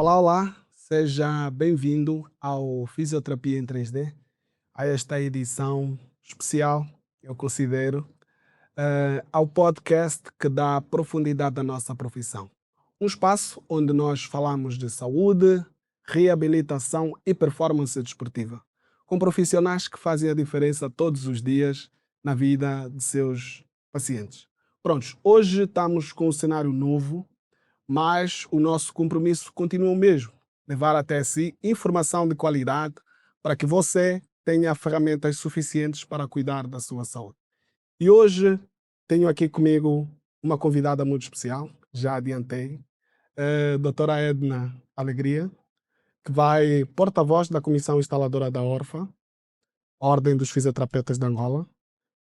Olá, olá, seja bem-vindo ao Fisioterapia em 3D, a esta edição especial, eu considero, ao podcast que dá profundidade à nossa profissão. Um espaço onde nós falamos de saúde, reabilitação e performance desportiva, com profissionais que fazem a diferença todos os dias na vida de seus pacientes. Prontos, hoje estamos com um cenário novo, mas o nosso compromisso continua o mesmo: levar até si informação de qualidade para que você tenha ferramentas suficientes para cuidar da sua saúde. E hoje tenho aqui comigo uma convidada muito especial, já adiantei, a doutora Edna Alegria, que vai porta-voz da Comissão Instaladora da ORFA, Ordem dos Fisioterapeutas de Angola.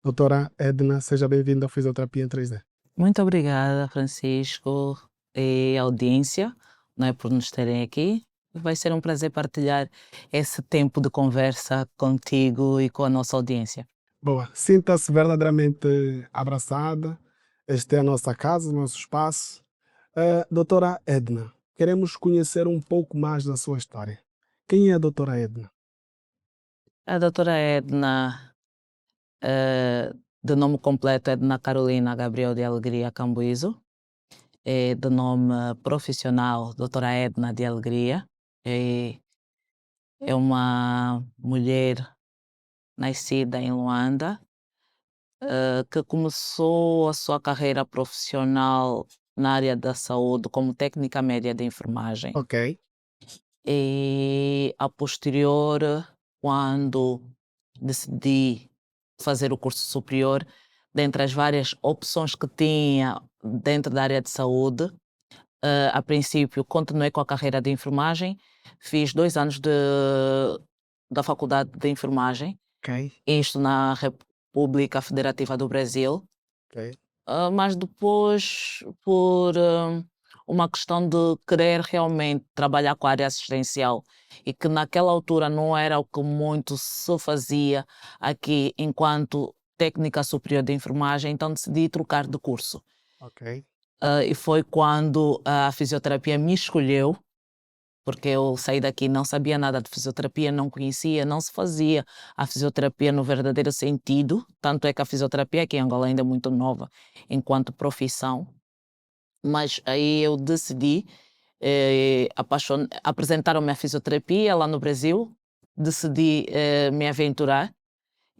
Doutora Edna, seja bem-vinda ao Fisioterapia em 3D. Muito obrigada, Francisco, e audiência, não é, por nos terem aqui. Vai ser um prazer partilhar esse tempo de conversa contigo e com a nossa audiência. Boa, sinta-se verdadeiramente abraçada. Esta é a nossa casa, o nosso espaço. Doutora Edna, queremos conhecer um pouco mais da sua história. Quem é a doutora Edna? A doutora Edna, de nome completo Edna Carolina Gabriel de Alegria Cambuizo, de nome profissional doutora Edna de Alegria, é uma mulher nascida em Luanda, que começou a sua carreira profissional na área da saúde como técnica média de enfermagem. Ok. E a posterior, quando decidi fazer o curso superior, dentre as várias opções que tinha dentro da área de saúde, a princípio continuei com a carreira de enfermagem, fiz 2 anos da faculdade de enfermagem, Ok. isto na República Federativa do Brasil. Ok. Mas depois, por uma questão de querer realmente trabalhar com a área assistencial e que naquela altura não era o que muito se fazia aqui enquanto técnica superior de enfermagem, então decidi trocar de curso. Ok. E foi quando a fisioterapia me escolheu, porque eu saí daqui, não sabia nada de fisioterapia, não conhecia, não se fazia a fisioterapia no verdadeiro sentido, tanto é que a fisioterapia aqui em Angola ainda é muito nova enquanto profissão, mas aí eu decidi, apresentaram-me a fisioterapia lá no Brasil, decidi me aventurar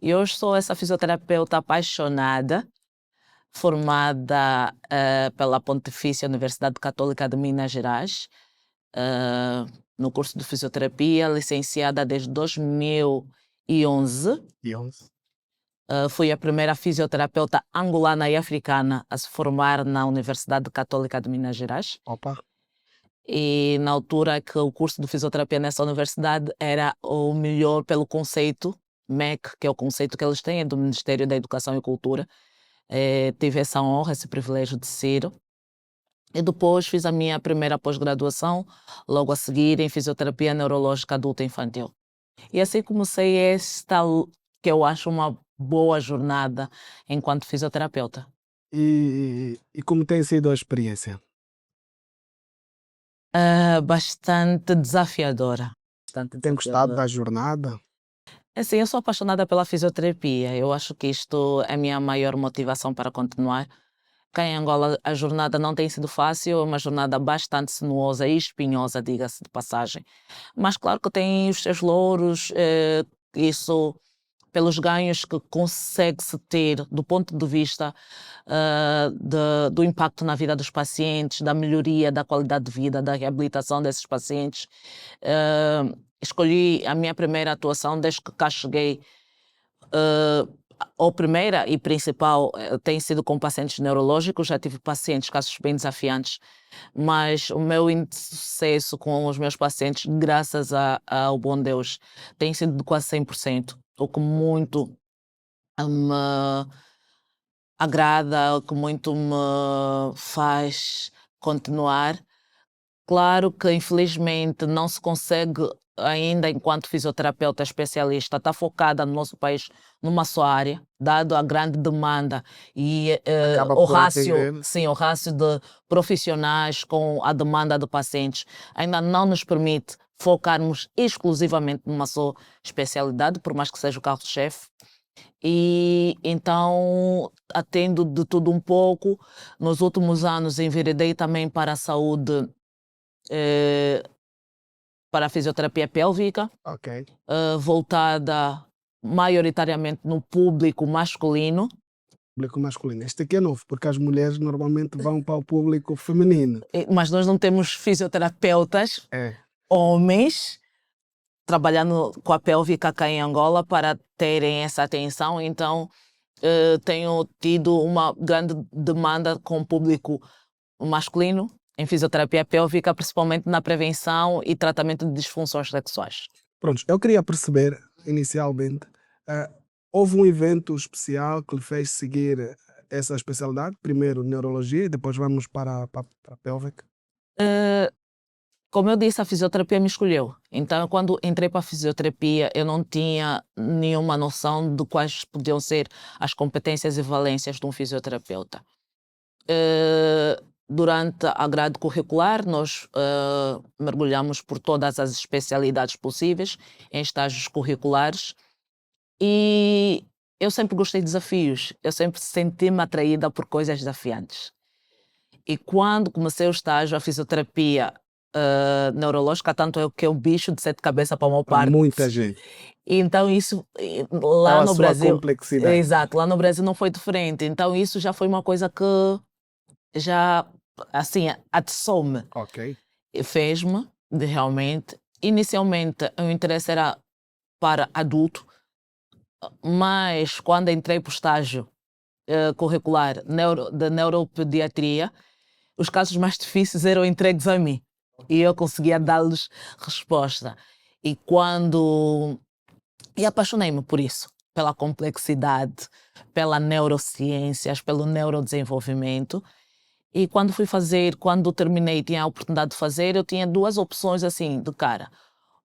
e hoje sou essa fisioterapeuta apaixonada, formada pela Pontifícia Universidade Católica de Minas Gerais, no curso de fisioterapia, licenciada desde 2011. E 11. Fui a primeira fisioterapeuta angolana e africana a se formar na Universidade Católica de Minas Gerais. Opa. E na altura que o curso de fisioterapia nessa universidade era o melhor pelo conceito MEC, que é o conceito que eles têm do Ministério da Educação e Cultura. Tive essa honra, esse privilégio de ser. E depois fiz a minha primeira pós-graduação, logo a seguir em fisioterapia neurológica adulta infantil. E assim comecei esta, que eu acho uma boa jornada enquanto fisioterapeuta. E como tem sido a experiência? Bastante desafiadora. Tem gostado da jornada? Assim, eu sou apaixonada pela fisioterapia. Eu acho que isto é a minha maior motivação para continuar. Cá em Angola a jornada não tem sido fácil, é uma jornada bastante sinuosa e espinhosa, diga-se de passagem. Mas claro que tem os seus louros, isso pelos ganhos que consegue-se ter do ponto de vista do impacto na vida dos pacientes, da melhoria da qualidade de vida, da reabilitação desses pacientes. Escolhi a minha primeira atuação desde que cá cheguei. A primeira e principal tem sido com pacientes neurológicos. Já tive pacientes, casos bem desafiantes, mas o meu índice de sucesso com os meus pacientes, graças ao bom Deus, tem sido de quase 100%, o que muito me agrada, o que muito me faz continuar. Claro que infelizmente não se consegue ainda enquanto fisioterapeuta especialista, está focada no nosso país numa só área, dado a grande demanda e Acaba o por rácio, atender. sim, o rácio de profissionais com a demanda de pacientes ainda não nos permite focarmos exclusivamente numa só especialidade, por mais que seja o carro-chefe. E então, atendo de tudo um pouco. Nos últimos anos, enveredei também para a saúde, eh, para a fisioterapia pélvica, Ok. voltada maioritariamente no público masculino. Público masculino. Este aqui é novo, porque as mulheres normalmente vão para o público feminino. Mas nós não temos fisioterapeutas É. homens trabalhando com a pélvica cá em Angola para terem essa atenção. Então, tenho tido uma grande demanda com o público masculino em fisioterapia pélvica, principalmente na prevenção e tratamento de disfunções sexuais. Pronto, eu queria perceber, inicialmente, houve um evento especial que lhe fez seguir essa especialidade? Primeiro neurologia e depois vamos para a pélvica? Como eu disse, a fisioterapia me escolheu. Então, quando entrei para a fisioterapia, eu não tinha nenhuma noção de quais podiam ser as competências e valências de um fisioterapeuta. Durante a grade curricular, nós mergulhamos por todas as especialidades possíveis em estágios curriculares e eu sempre gostei de desafios, eu sempre senti-me atraída por coisas desafiantes. E quando comecei o estágio, a fisioterapia neurológica, tanto é que é o bicho de sete cabeças para a maior Para parte. muita gente. Então isso, Qual lá a no sua Brasil, complexidade? exato, lá no Brasil não foi diferente. Então isso já foi uma coisa que já, assim, atiçou-me, Ok. e fez-me, realmente. Inicialmente, o interesse era para adulto, mas quando entrei para o estágio curricular de neuropediatria, os casos mais difíceis eram entregues a mim e eu conseguia dar-lhes resposta. E E apaixonei-me por isso, pela complexidade, pela neurociências, pelo neurodesenvolvimento. E quando terminei e tinha a oportunidade de fazer, eu tinha duas opções assim de cara.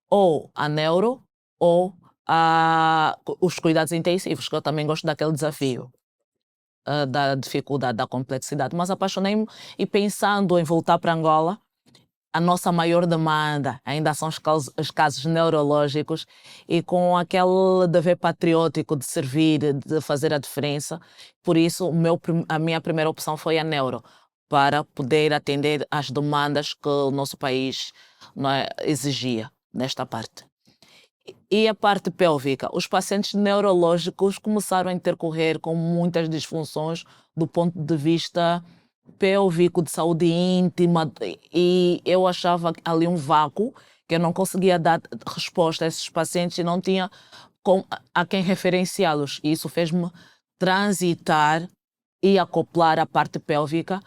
Ou a neuro ou os cuidados intensivos, que eu também gosto daquele desafio, da dificuldade, da complexidade. Mas apaixonei-me e pensando em voltar para Angola, a nossa maior demanda ainda são os casos neurológicos e com aquele dever patriótico de servir, de fazer a diferença. Por isso, a minha primeira opção foi a neuro, para poder atender às demandas que o nosso país, não é, exigia nesta parte. E a parte pélvica, os pacientes neurológicos começaram a intercorrer com muitas disfunções do ponto de vista pélvico, de saúde íntima, e eu achava ali um vácuo, que eu não conseguia dar resposta a esses pacientes e não tinha a quem referenciá-los. E isso fez-me transitar e acoplar a parte pélvica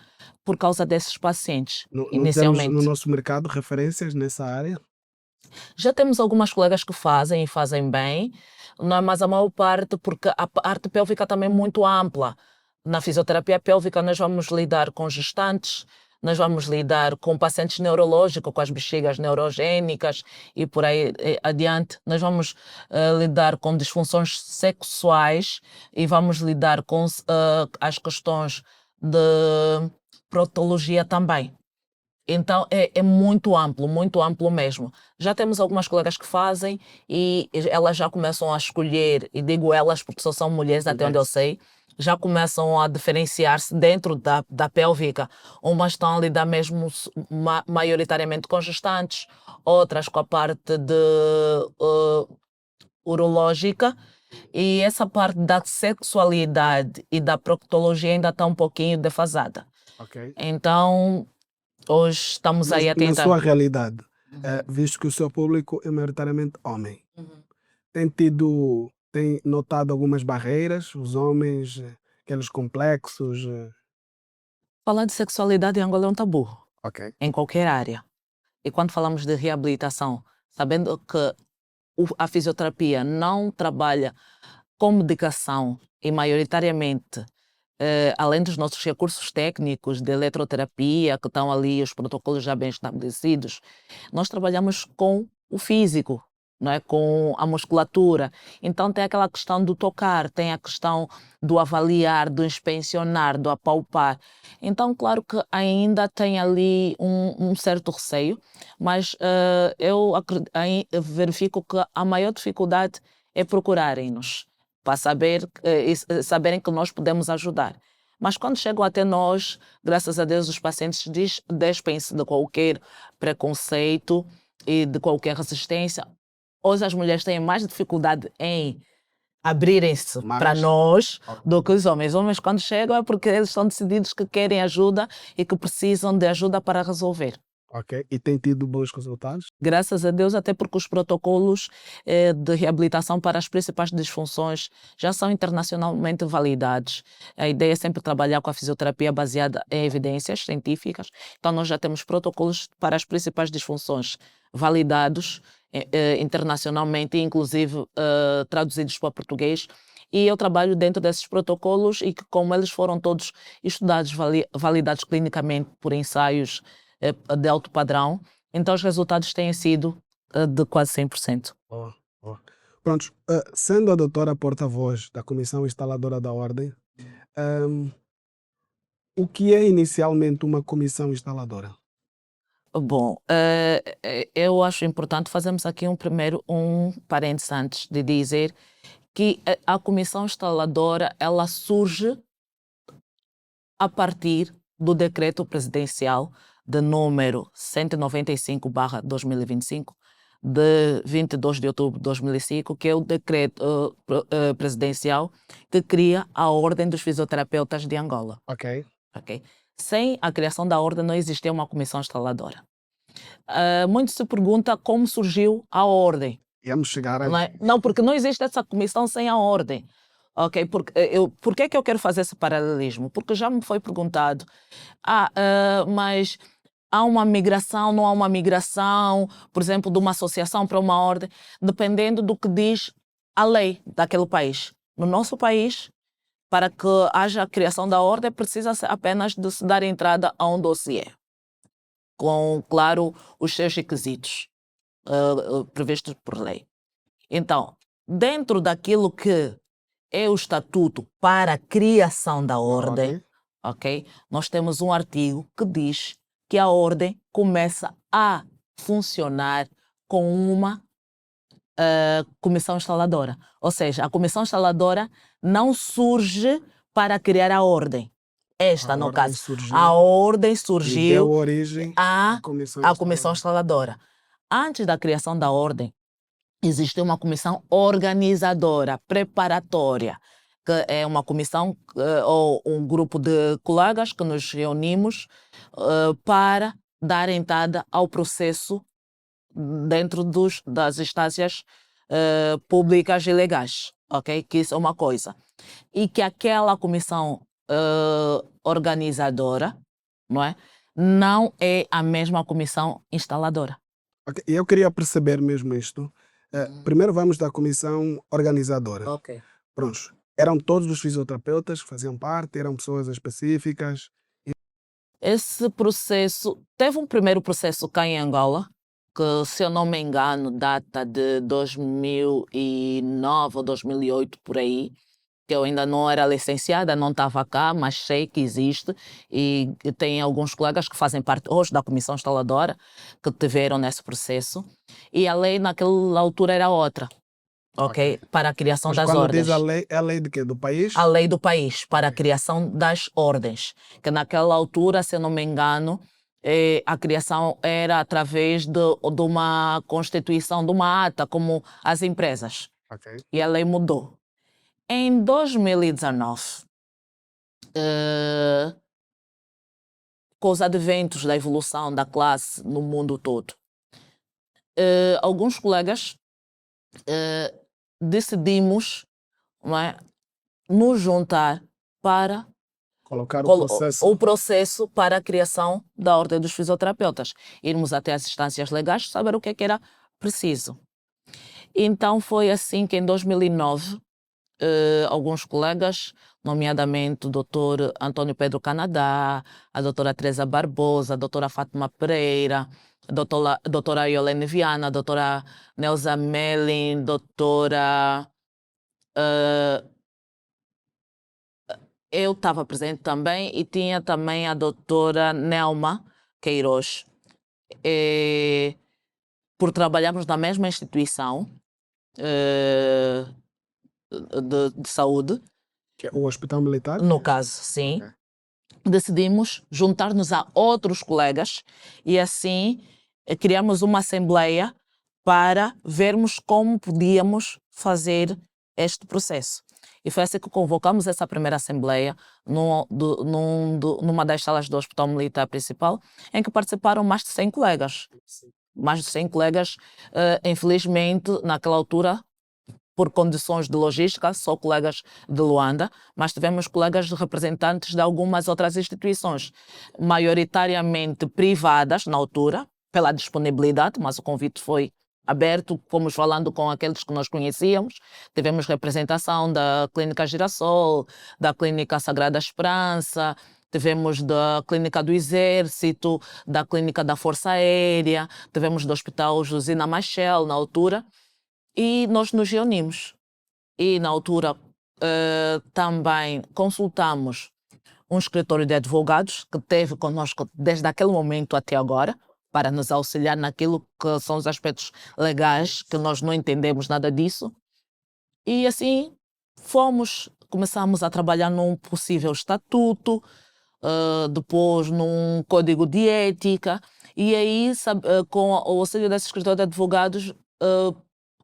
por causa desses pacientes, Não temos no inicialmente. nosso mercado referências nessa área? Já temos algumas colegas que fazem e fazem bem, não é? Mas a maior parte, porque a parte pélvica também é muito ampla. Na fisioterapia pélvica nós vamos lidar com gestantes, nós vamos lidar com pacientes neurológicos, com as bexigas neurogénicas e por aí adiante. Nós vamos lidar com disfunções sexuais e vamos lidar com as questões de proctologia também. Então é muito amplo mesmo. Já temos algumas colegas que fazem e elas já começam a escolher, e digo elas porque só são mulheres até onde eu sei, já começam a diferenciar-se dentro da pélvica. Umas estão a lidar mesmo maioritariamente com gestantes, outras com a parte de urológica, e essa parte da sexualidade e da proctologia ainda está um pouquinho defasada. Ok. Então, hoje estamos Mas aí a na tentar. sua realidade, visto que o seu público é maioritariamente homem, tem notado algumas barreiras, os homens, aqueles complexos? Falar de sexualidade em Angola é um tabu, Ok. em qualquer área. E quando falamos de reabilitação, sabendo que a fisioterapia não trabalha com medicação e maioritariamente, além dos nossos recursos técnicos de eletroterapia, que estão ali, os protocolos já bem estabelecidos, nós trabalhamos com o físico, não é? Com a musculatura. Então tem aquela questão do tocar, tem a questão do avaliar, do inspecionar, do apalpar. Então, claro que ainda tem ali um certo receio, mas eu verifico que a maior dificuldade é procurarem-nos para saberem que nós podemos ajudar. Mas quando chegam até nós, graças a Deus, os pacientes despem-se de qualquer preconceito e de qualquer resistência. Hoje as mulheres têm mais dificuldade em abrirem-se para nós do que os homens. Os homens, quando chegam, é porque eles estão decididos que querem ajuda e que precisam de ajuda para resolver. Ok. E tem tido bons resultados? Graças a Deus, até porque os protocolos de reabilitação para as principais disfunções já são internacionalmente validados. A ideia é sempre trabalhar com a fisioterapia baseada em evidências científicas. Então, nós já temos protocolos para as principais disfunções validados internacionalmente, inclusive traduzidos para português. E eu trabalho dentro desses protocolos e que, como eles foram todos estudados, validados clinicamente por ensaios de alto padrão, então os resultados têm sido de quase 100%. Oh, oh. Prontos, sendo a doutora porta-voz da Comissão Instaladora da Ordem, o que é inicialmente uma comissão instaladora? Bom, eu acho importante fazermos aqui um parênteses antes de dizer que a comissão instaladora ela surge a partir do decreto presidencial de número 195/2025, de 22 de outubro de 2005, que é o decreto presidencial que cria a Ordem dos Fisioterapeutas de Angola. Ok. Okay? Sem a criação da Ordem não existia uma comissão instaladora. Muito se pergunta como surgiu a Ordem. Íamos chegar aí. Não, porque não existe essa comissão sem a Ordem. Ok, por que é que eu quero fazer esse paralelismo? Porque já me foi perguntado, mas há uma migração, não há uma migração, por exemplo, de uma associação para uma ordem, dependendo do que diz a lei daquele país. No nosso país, para que haja a criação da ordem, precisa apenas de se dar entrada a um dossiê, com, claro, os seus requisitos previstos por lei. Então, dentro daquilo que é o estatuto para a criação da ordem, ok? Nós temos um artigo que diz que a ordem começa a funcionar com uma comissão instaladora. Ou seja, a comissão instaladora não surge para criar a ordem. No caso, a ordem surgiu e deu origem à comissão instaladora. Antes da criação da ordem, existe uma comissão organizadora, preparatória, que é uma comissão ou um grupo de colegas que nos reunimos para dar entrada ao processo dentro das instâncias públicas e legais, ok? Que isso é uma coisa. E que aquela comissão organizadora, não é a mesma comissão instaladora. Okay. Eu queria perceber mesmo isto. Primeiro vamos da comissão organizadora. Ok. Pronto. Eram todos os fisioterapeutas que faziam parte? Eram pessoas específicas? Esse processo... Teve um primeiro processo cá em Angola, que, se eu não me engano, data de 2009 ou 2008, por aí, que eu ainda não era licenciada, não estava cá, mas sei que existe e tem alguns colegas que fazem parte hoje da comissão instaladora que tiveram nesse processo. E a lei naquela altura era outra, ok? Para a criação das ordens. Quando diz a lei, é a lei de quê? Do país? A lei do país, para a criação das ordens. Que naquela altura, se eu não me engano, a criação era através de uma constituição, de uma ata, como as empresas. Okay. E a lei mudou. Em 2019, com os adventos da evolução da classe no mundo todo, alguns colegas decidimos, nos juntar para colocar o processo para a criação da Ordem dos Fisioterapeutas. Irmos até as instâncias legais, saber o que era preciso. Então foi assim que em 2009, alguns colegas, nomeadamente o Dr. Antônio Pedro Canadá, a doutora Teresa Barbosa, a doutora Fátima Pereira, doutora Yolene Viana, doutora Neuza Melin, doutora... eu estava presente também e tinha também a doutora Nelma Queiroz, por trabalharmos na mesma instituição de saúde. Que é o Hospital Militar? No caso, sim. Decidimos juntar-nos a outros colegas e assim criamos uma assembleia para vermos como podíamos fazer este processo. E foi assim que convocamos essa primeira assembleia numa das salas do Hospital Militar Principal, em que participaram mais de 100 colegas. Mais de 100 colegas, infelizmente, naquela altura, por condições de logística, só colegas de Luanda, mas tivemos colegas representantes de algumas outras instituições, maioritariamente privadas na altura, pela disponibilidade, mas o convite foi aberto, fomos falando com aqueles que nós conhecíamos. Tivemos representação da Clínica Girassol, da Clínica Sagrada Esperança, tivemos da Clínica do Exército, da Clínica da Força Aérea, tivemos do Hospital Josina Machel, na altura, e nós nos reunimos. E, na altura, também consultamos um escritório de advogados que esteve conosco desde aquele momento até agora, para nos auxiliar naquilo que são os aspectos legais, que nós não entendemos nada disso. E assim começamos a trabalhar num possível estatuto, depois num código de ética, e aí, com o auxílio desse escritório de advogados,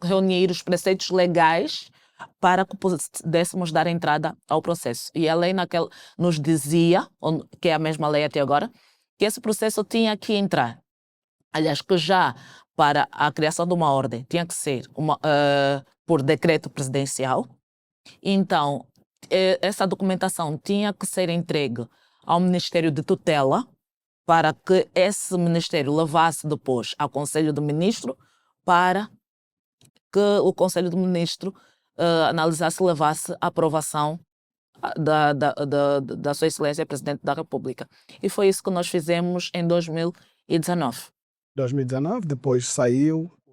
reunir os preceitos legais para que pudéssemos dar entrada ao processo. E a lei nos dizia, que é a mesma lei até agora, que esse processo tinha que entrar. Aliás, que já para a criação de uma ordem tinha que ser por decreto presidencial. Então, essa documentação tinha que ser entregue ao Ministério de Tutela para que esse Ministério levasse depois ao Conselho do Ministro para que o Conselho do Ministro analisasse e levasse a aprovação da Sua Excelência Presidente da República. E foi isso que nós fizemos em 2019. 2019, depois saiu o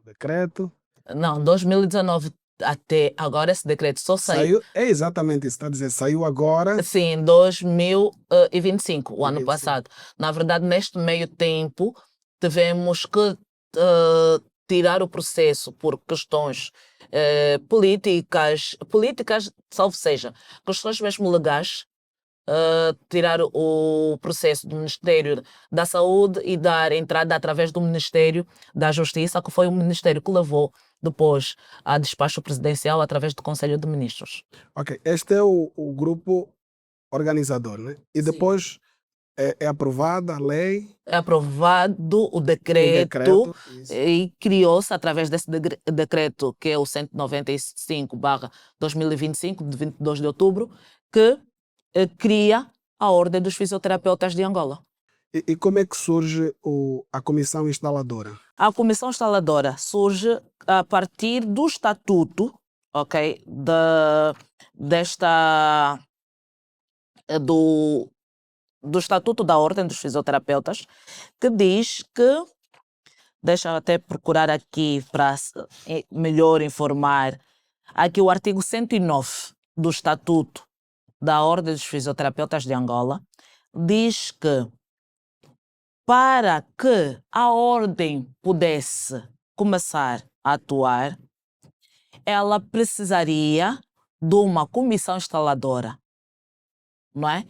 decreto. Não, 2019 até agora esse decreto só saiu. É exatamente isso, está a dizer, saiu agora. Sim, em 2025, o ano passado. Na verdade, neste meio tempo, tivemos que tirar o processo por questões políticas, salvo seja, questões mesmo legais, tirar o processo do Ministério da Saúde e dar entrada através do Ministério da Justiça, que foi o Ministério que levou depois a despacho presidencial através do Conselho de Ministros. Ok, este é o grupo organizador, né? E depois é aprovada a lei? É aprovado o decreto e criou-se através desse decreto, que é o 195/2025, de 22 de outubro, que cria a Ordem dos Fisioterapeutas de Angola. E como é que surge a comissão instaladora? A comissão instaladora surge a partir do estatuto, ok, do Estatuto da Ordem dos Fisioterapeutas, que diz que, deixa eu até procurar aqui para melhor informar, aqui o artigo 109 do Estatuto da Ordem dos Fisioterapeutas de Angola, diz que para que a ordem pudesse começar a atuar, ela precisaria de uma comissão instaladora, não é?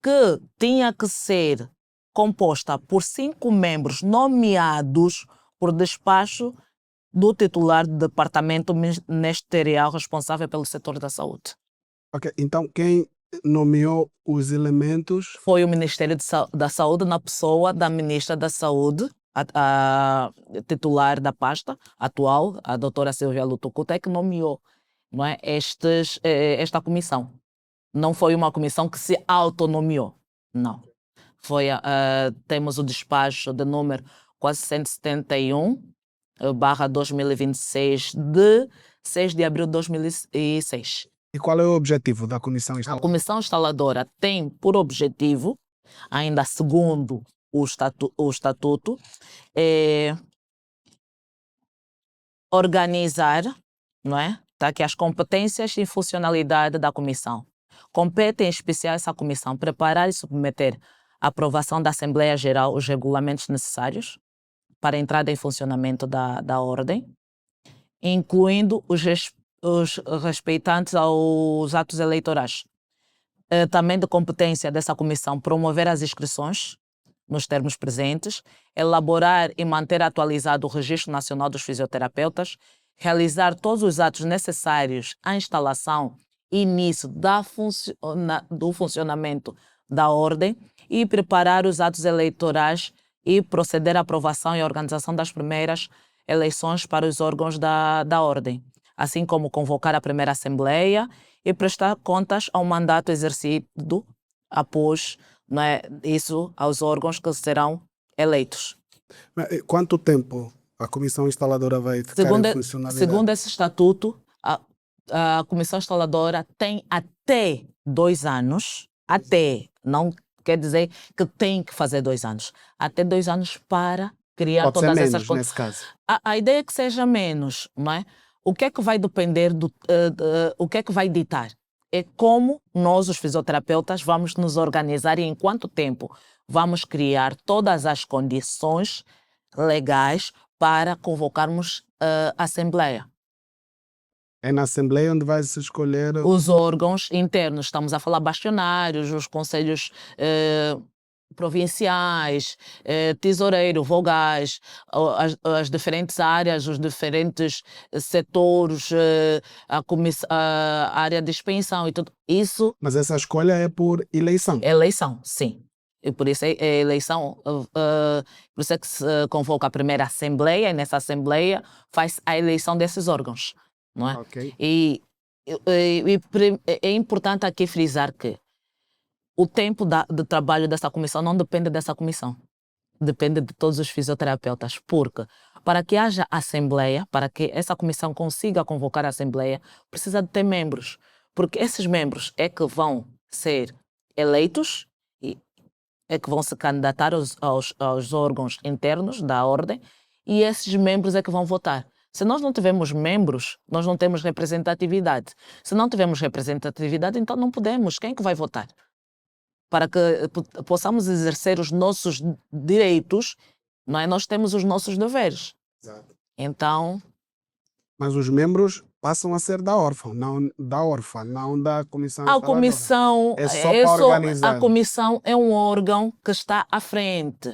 Que tinha que ser composta por 5 membros nomeados por despacho do titular do departamento ministerial responsável pelo setor da saúde. Ok, então quem nomeou os elementos? Foi o Ministério da Saúde, na pessoa da Ministra da Saúde, a titular da pasta atual, a doutora Silvia Lutucuta, que nomeou, não é, esta comissão. Não foi uma comissão que se autonomeou, não. Temos o despacho de número 471/2026, de 6 de abril de 2006. E qual é o objetivo da comissão instaladora? A comissão instaladora tem por objetivo, ainda segundo o estatuto é organizar, não é? Tá aqui as competências e funcionalidade da comissão. Compete em especial essa comissão preparar e submeter à aprovação da Assembleia Geral os regulamentos necessários para a entrada em funcionamento da ordem, incluindo os respeitantes aos atos eleitorais. Também de competência dessa comissão promover as inscrições nos termos presentes, elaborar e manter atualizado o Registro Nacional dos Fisioterapeutas, realizar todos os atos necessários à instalação e início do funcionamento da ordem e preparar os atos eleitorais e proceder à aprovação e organização das primeiras eleições para os órgãos da ordem, assim como convocar a primeira assembleia e prestar contas ao mandato exercido após, não é, isso aos órgãos que serão eleitos. Quanto tempo a comissão instaladora vai ficar em funcionalidade? Segundo esse estatuto, a comissão instaladora tem até 2 anos, não quer dizer que tem que fazer 2 anos, até 2 anos para criar Pode todas ser menos, essas coisas. nesse caso. A ideia é que seja menos, não é? O que é que vai depender o que é que vai ditar? É como nós, os fisioterapeutas, vamos nos organizar e em quanto tempo vamos criar todas as condições legais para convocarmos a Assembleia. É na Assembleia onde vai se escolher os órgãos internos. Estamos a falar bastionários, os conselhos provinciais, tesoureiro, vogais, as diferentes áreas, os diferentes setores, a área de expensão e tudo isso. Mas essa escolha é por eleição? Eleição, sim. E por isso é eleição, por isso é que se convoca a primeira assembleia e nessa assembleia faz a eleição desses órgãos, não é? Okay. E é importante aqui frisar que o tempo de trabalho dessa comissão não depende dessa comissão, depende de todos os fisioterapeutas, porque para que haja assembleia, para que essa comissão consiga convocar a assembleia, precisa de ter membros, porque esses membros é que vão ser eleitos e é que vão se candidatar aos órgãos internos da ordem e esses membros é que vão votar. Se nós não tivermos membros, nós não temos representatividade. Se não tivermos representatividade, então não podemos. Quem é que vai votar? Para que possamos exercer os nossos direitos, não é? Nós temos os nossos deveres. Exato. Então... Mas os membros passam a ser da órfã, não da comissão A comissão é só para organizar. A comissão é um órgão que está à frente,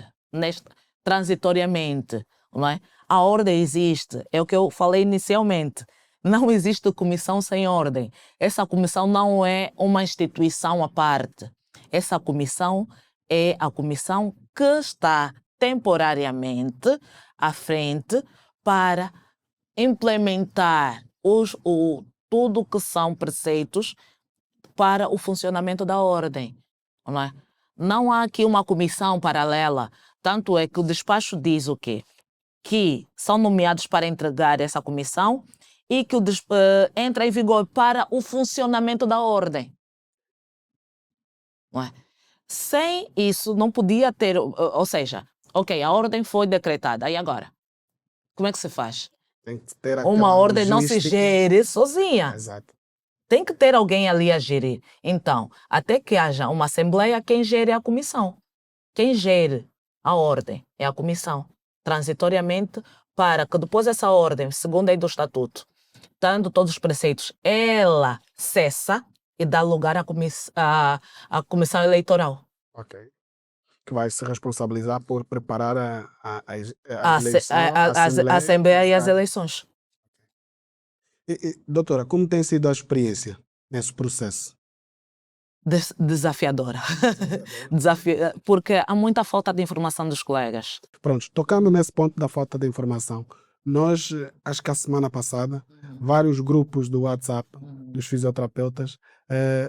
transitoriamente, não é? A ordem existe, é o que eu falei inicialmente. Não existe comissão sem ordem. Essa comissão não é uma instituição à parte. Essa comissão é a comissão que está temporariamente à frente para implementar tudo que são preceitos para o funcionamento da ordem. Não é? Não há aqui uma comissão paralela. Tanto é que o despacho diz o quê? Que são nomeados para entregar essa comissão e que entra em vigor para o funcionamento da ordem. Não é? Sem isso, não podia ter... Ou seja, ok, a ordem foi decretada. E agora? Como é que se faz? Tem que ter uma ordem não se gere sozinha. Exato. Tem que ter alguém ali a gerir. Então, até que haja uma assembleia, quem gere é a comissão. Quem gere a ordem é a comissão. Transitoriamente, para que depois essa ordem, segundo a lei do estatuto, dando todos os preceitos, ela cessa e dá lugar à comissão eleitoral. Ok. Que vai se responsabilizar por preparar a Assembleia e as eleições. Doutora, como tem sido a experiência nesse processo? Desafiadora. Porque há muita falta de informação dos colegas. Pronto, tocando nesse ponto da falta de informação, nós, acho que a semana passada, vários grupos do WhatsApp dos fisioterapeutas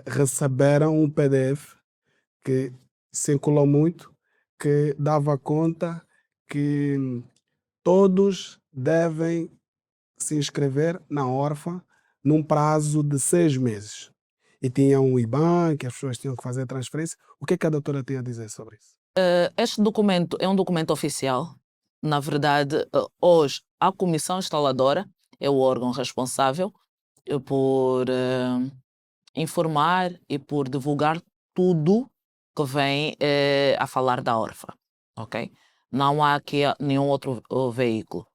receberam um PDF que circulou muito, que dava conta que todos devem se inscrever na órfã num prazo de 6 meses. E tinha um IBAN, que as pessoas tinham que fazer transferência. O que é que a doutora tem a dizer sobre isso? Este documento é um documento oficial. Na verdade, hoje, a comissão instaladora é o órgão responsável por informar e por divulgar tudo que vem a falar da Orfa, ok? Não há aqui nenhum outro veículo.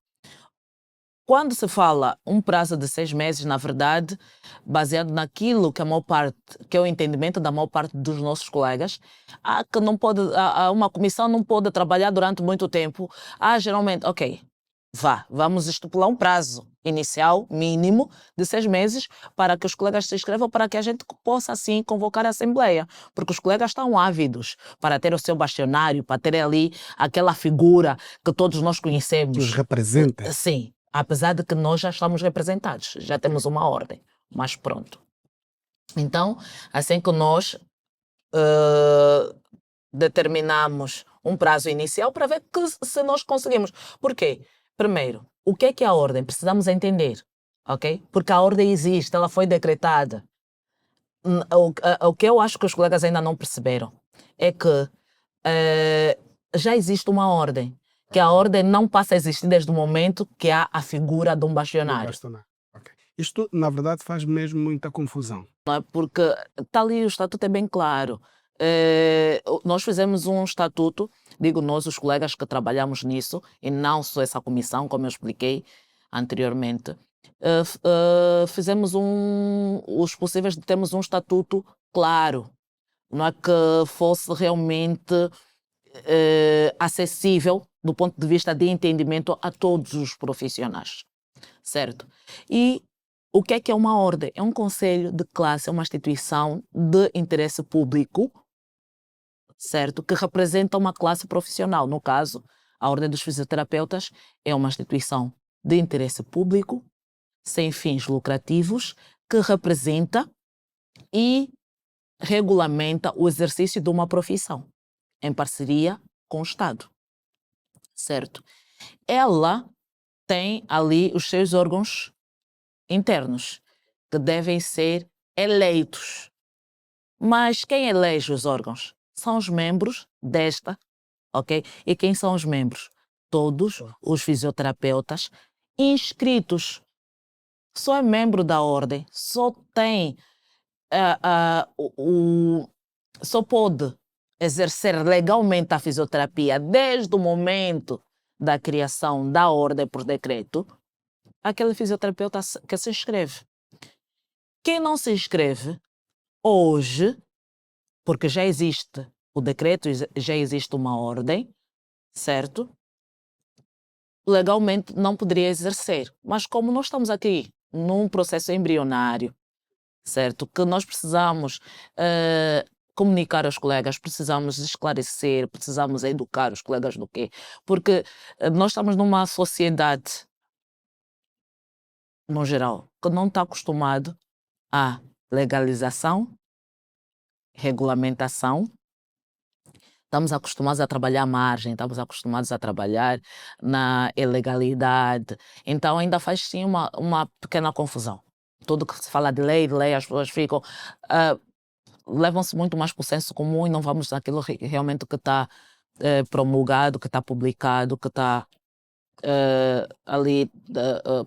Quando se fala um prazo de 6 meses, na verdade, baseado naquilo que a maior parte, que é o entendimento da maior parte dos nossos colegas, que não pode, uma comissão não pode trabalhar durante muito tempo. Geralmente, ok, vamos estipular um prazo inicial, mínimo, de 6 meses, para que os colegas se inscrevam, para que a gente possa, assim, convocar a Assembleia. Porque os colegas estão ávidos para ter o seu bastionário, para ter ali aquela figura que todos nós conhecemos. Que os representa. Sim, apesar de que nós já estamos representados, já temos uma ordem, mas pronto. Então, assim que nós determinamos um prazo inicial para ver se nós conseguimos. Por quê? Primeiro, o que é a ordem? Precisamos entender, ok? Porque a ordem existe, ela foi decretada. O que eu acho que os colegas ainda não perceberam é que já existe uma ordem, que a ordem não passa a existir desde o momento que há a figura de um bastionário. Okay. Isto, na verdade, faz mesmo muita confusão. Não é? Porque está ali, o estatuto é bem claro. Nós fizemos um estatuto, digo nós, os colegas que trabalhamos nisso, e não só essa comissão, como eu expliquei anteriormente, fizemos os possíveis de termos um estatuto claro, não é que fosse realmente acessível do ponto de vista de entendimento a todos os profissionais, certo? E o que é uma ordem? É um conselho de classe, é uma instituição de interesse público, certo? Que representa uma classe profissional. No caso, a Ordem dos Fisioterapeutas é uma instituição de interesse público, sem fins lucrativos, que representa e regulamenta o exercício de uma profissão, em parceria com o Estado, certo? Ela tem ali os seus órgãos internos, que devem ser eleitos. Mas quem elege os órgãos? São os membros desta, ok? E quem são os membros? Todos os fisioterapeutas inscritos. Só é membro da ordem, só tem, só pode exercer legalmente a fisioterapia desde o momento da criação da ordem por decreto, aquele fisioterapeuta que se inscreve. Quem não se inscreve hoje, porque já existe o decreto, já existe uma ordem, certo? Legalmente não poderia exercer. Mas como nós estamos aqui num processo embrionário, certo? Que nós precisamos comunicar aos colegas, precisamos esclarecer, precisamos educar os colegas do quê? Porque nós estamos numa sociedade, no geral, que não está acostumado à legalização, regulamentação. Estamos acostumados a trabalhar à margem, estamos acostumados a trabalhar na ilegalidade. Então ainda faz sim uma pequena confusão. Tudo que se fala de lei, as pessoas ficam... levam-se muito mais para o senso comum e não vamos naquilo realmente que está promulgado, que está publicado, que está ali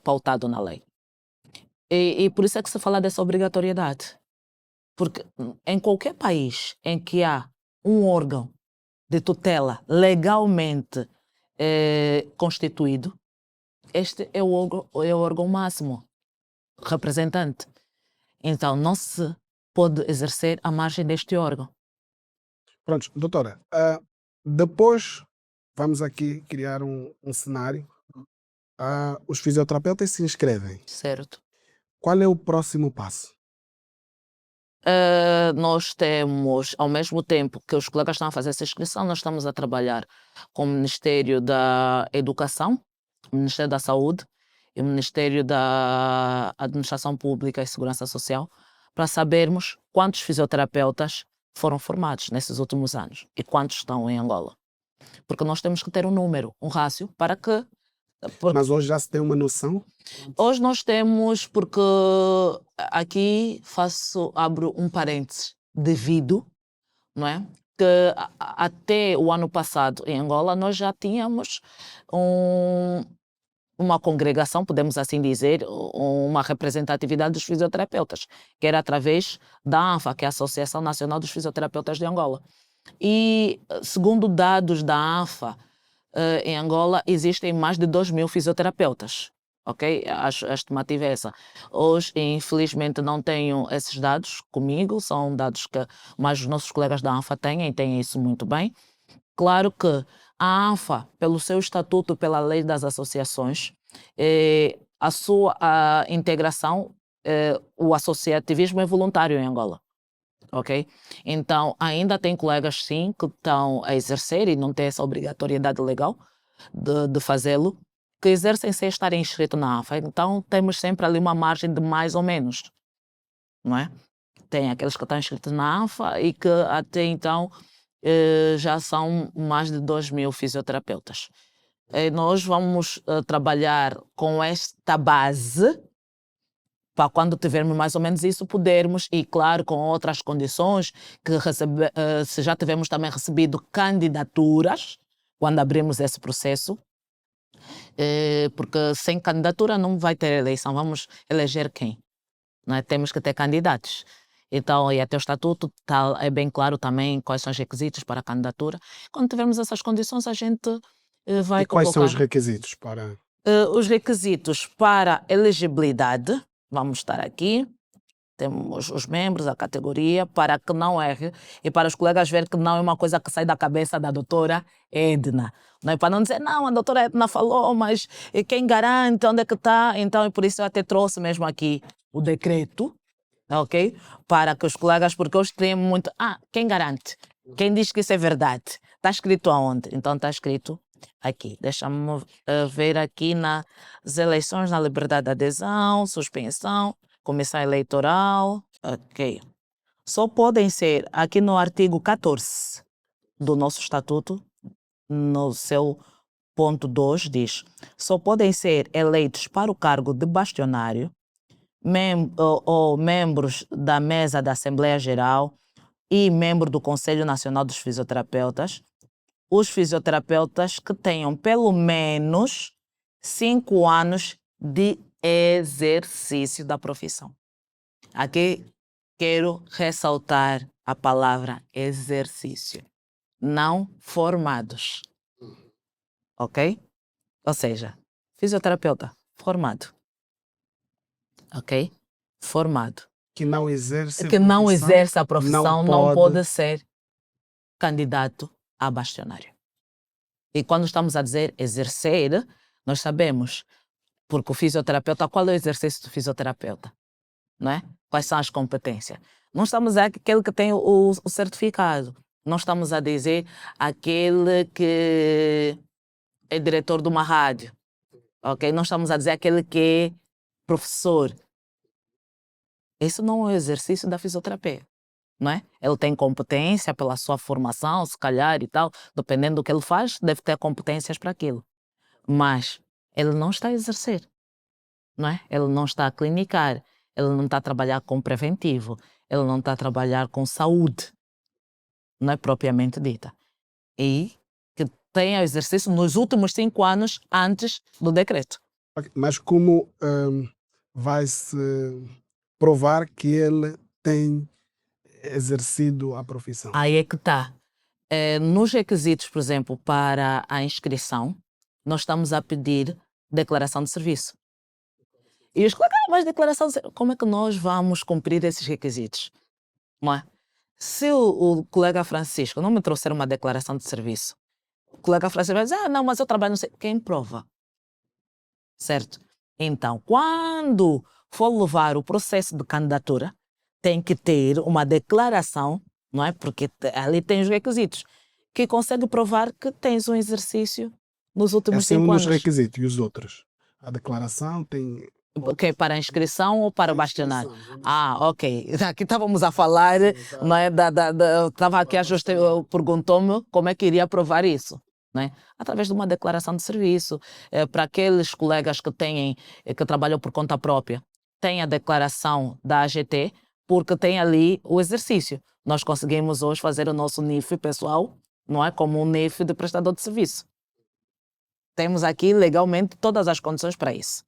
pautado na lei. E por isso é que se fala dessa obrigatoriedade. Porque em qualquer país em que há um órgão de tutela legalmente constituído, este é o órgão máximo representante. Então não se pode exercer à margem deste órgão. Pronto, doutora, depois vamos aqui criar um cenário. Os fisioterapeutas se inscrevem. Certo. Qual é o próximo passo? Nós temos, ao mesmo tempo que os colegas estão a fazer essa inscrição, nós estamos a trabalhar com o Ministério da Educação, o Ministério da Saúde e o Ministério da Administração Pública e Segurança Social, para sabermos quantos fisioterapeutas foram formados nesses últimos anos e quantos estão em Angola. Porque nós temos que ter um número, um rácio, para que... Mas hoje já se tem uma noção? Hoje nós temos, porque aqui abro um parênteses, devido, não é? que até o ano passado, em Angola, nós já tínhamos uma congregação, podemos assim dizer, uma representatividade dos fisioterapeutas, que era através da ANFA, que é a Associação Nacional dos Fisioterapeutas de Angola. E, segundo dados da ANFA, em Angola existem mais de 2.000 fisioterapeutas. Ok? A estimativa é essa. Hoje, infelizmente, não tenho esses dados comigo, são dados que mais os nossos colegas da ANFA têm, e têm isso muito bem. Claro que a ANFA, pelo seu estatuto, pela lei das associações, a sua integração, o associativismo é voluntário em Angola. Ok? Então, ainda tem colegas, sim, que estão a exercer e não têm essa obrigatoriedade legal de fazê-lo, que exercem sem estarem inscritos na ANFA. Então, temos sempre ali uma margem de mais ou menos, não é? Tem aqueles que estão inscritos na ANFA e que até então já são mais de 2.000 fisioterapeutas. Nós vamos trabalhar com esta base para quando tivermos mais ou menos isso, podermos, e claro, com outras condições, que se já tivermos também recebido candidaturas, quando abrimos esse processo, porque sem candidatura não vai ter eleição, vamos eleger quem? Não é? Temos que ter candidatos. Então, e até o estatuto é bem claro também quais são os requisitos para a candidatura. Quando tivermos essas condições, a gente vai E quais são os colocar requisitos para... os requisitos para elegibilidade. Vamos estar aqui. Temos os membros, a categoria, para que não erre e para os colegas verem que não é uma coisa que sai da cabeça da doutora Edna. Não é para não dizer, não, a doutora Edna falou, mas quem garante, onde é que está? Então, e por isso eu até trouxe mesmo aqui o decreto, ok? Para que os colegas, porque hoje têm muito, quem garante? Quem diz que isso é verdade? Está escrito aonde? Então está escrito aqui. Deixa-me ver aqui nas eleições, na liberdade de adesão, suspensão, comissão eleitoral, ok. Só podem ser, aqui no artigo 14 do nosso estatuto, no seu ponto 2 diz, só podem ser eleitos para o cargo de bastionário ou membros da mesa da Assembleia Geral e membro do Conselho Nacional dos Fisioterapeutas, os fisioterapeutas que tenham pelo menos 5 anos de exercício da profissão. Aqui quero ressaltar a palavra exercício, não formados. Ok? Ou seja, fisioterapeuta formado. Ok? Formado. Que não exerce Que não exerce a profissão não pode ser candidato a bastionário. E quando estamos a dizer exercer, nós sabemos, porque o fisioterapeuta, qual é o exercício do fisioterapeuta? Não é? Quais são as competências? Não estamos a dizer aquele que tem o certificado. Não estamos a dizer aquele que é diretor de uma rádio. Ok? Não estamos a dizer aquele que é professor. Isso não é o exercício da fisioterapia. Não é? Ele tem competência pela sua formação, se calhar e tal, dependendo do que ele faz, deve ter competências para aquilo. Mas ele não está a exercer, não é? Ele não está a clinicar, ele não está a trabalhar com preventivo, ele não está a trabalhar com saúde, não é propriamente dita. E que tenha exercício nos últimos 5 anos antes do decreto. Mas como vai-se provar que ele tem exercido a profissão? Aí é que está. Nos requisitos, por exemplo, para a inscrição, nós estamos a pedir declaração de serviço. E os colegas, mas declaração de serviço, como é que nós vamos cumprir esses requisitos? Não é? Se o colega Francisco não me trouxer uma declaração de serviço, o colega Francisco vai dizer, não, mas eu trabalho, não sei. Quem prova? Certo? Então, quando for levar o processo de candidatura, tem que ter uma declaração, não é? Porque ali tem os requisitos, que consegue provar que tens um exercício nos últimos 5 anos. Esse é um dos requisitos. E os outros? A declaração tem... Okay, para a inscrição ou para o bastionário? Ok. Aqui estávamos a falar, não é? Estava aqui a Justa perguntou-me como é que iria provar isso. Não é? Através de uma declaração de serviço. Para aqueles colegas que trabalham por conta própria, tem a declaração da AGT, porque tem ali o exercício. Nós conseguimos hoje fazer o nosso NIF pessoal, não é? Como um NIF de prestador de serviço. Temos aqui legalmente todas as condições para isso.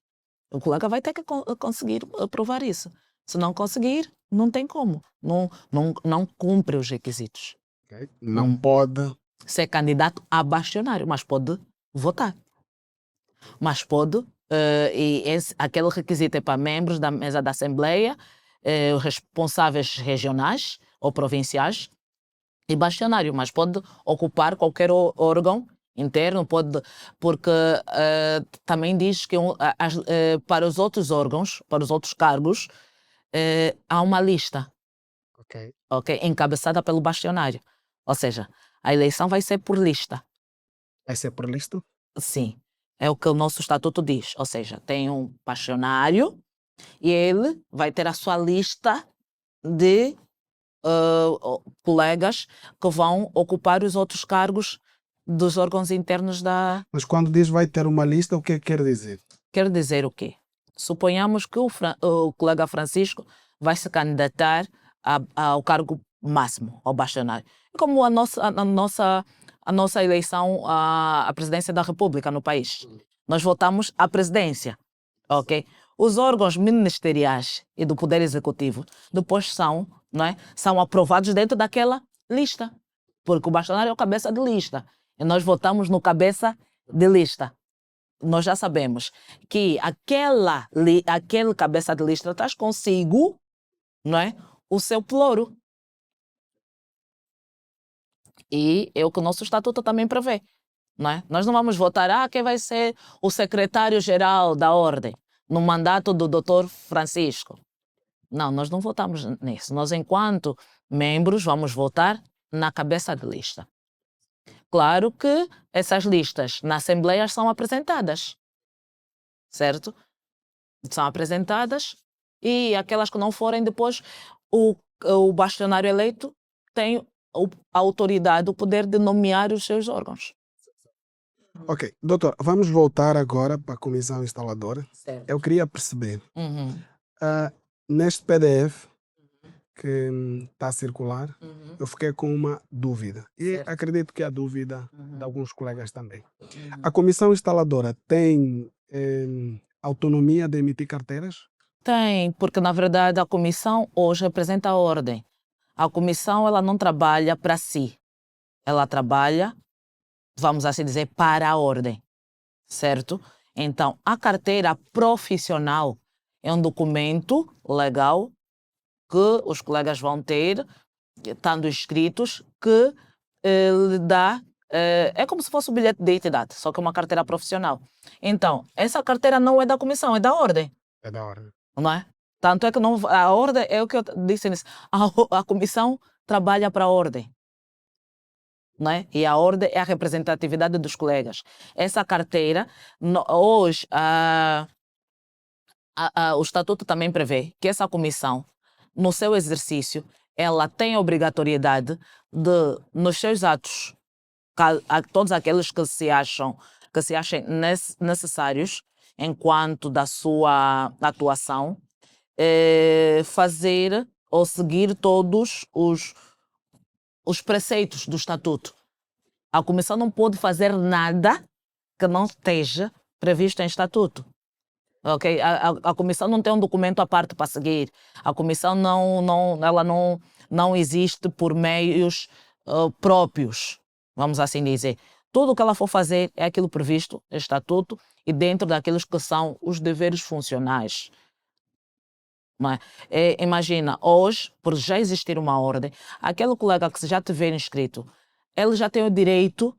O colega vai ter que conseguir provar isso. Se não conseguir, não tem como. Não cumpre os requisitos. Okay. Não pode ser candidato a bastionário, mas pode votar. Mas pode, aquele requisito é para membros da mesa da Assembleia, os responsáveis regionais ou provinciais e bastionário, mas pode ocupar qualquer órgão interno, pode, porque também diz que para os outros órgãos, para os outros cargos, há uma lista, okay, encabeçada pelo bastionário. Ou seja, a eleição vai ser por lista. Vai ser por lista? Sim, é o que o nosso estatuto diz. Ou seja, tem um bastionário e ele vai ter a sua lista de colegas que vão ocupar os outros cargos dos órgãos internos da... Mas quando diz vai ter uma lista, o que é que quer dizer? Quer dizer o quê? Suponhamos que o colega Francisco vai se candidatar ao cargo máximo, ao bastionário. Como a nossa eleição à presidência da República no país. Nós votamos a presidência, ok? Os órgãos ministeriais e do Poder Executivo depois são aprovados dentro daquela lista, porque o bastionário é o cabeça de lista e nós votamos no cabeça de lista. Nós já sabemos que aquele cabeça de lista traz consigo, não é, o seu ploro. E é o que o nosso estatuto também prevê. Não é? Nós não vamos votar quem vai ser o secretário-geral da ordem no mandato do Dr. Francisco. Não, nós não votamos nisso. Nós, enquanto membros, vamos votar na cabeça de lista. Claro que essas listas na Assembleia são apresentadas, certo? São apresentadas e aquelas que não forem depois, o bastionário eleito tem a autoridade, o poder de nomear os seus órgãos. Ok, doutor, vamos voltar agora para a comissão instaladora. Certo. Eu queria perceber, neste PDF que está a circular, eu fiquei com uma dúvida. E Certo. acredito que é a dúvida de alguns colegas também. A comissão instaladora tem autonomia de emitir carteiras? Tem, porque na verdade a comissão hoje representa a ordem. A comissão ela não trabalha para si, ela trabalha, vamos assim dizer, para a ordem, certo? Então, a carteira profissional é um documento legal que os colegas vão ter, estando inscritos, que lhe dá, é como se fosse um bilhete de identidade, só que é uma carteira profissional. Então, essa carteira não é da comissão, é da ordem. É da ordem. Não é? Tanto é que a ordem, é o que eu disse nisso, a comissão trabalha para a ordem. Não é? E a ordem é a representatividade dos colegas. Essa carteira, hoje, o estatuto também prevê que essa comissão, no seu exercício, ela tem a obrigatoriedade de, nos seus atos, todos aqueles que se achem necessários, enquanto da sua atuação, fazer ou seguir todos os preceitos do estatuto. A comissão não pode fazer nada que não esteja previsto em estatuto. Okay? A comissão não tem um documento à parte para seguir. A comissão não existe por meios próprios, vamos assim dizer. Tudo o que ela for fazer é aquilo previsto em estatuto e dentro daqueles que são os deveres funcionais. Não é? Imagina, hoje, por já existir uma ordem, aquele colega que já tiver inscrito, ele já tem o direito,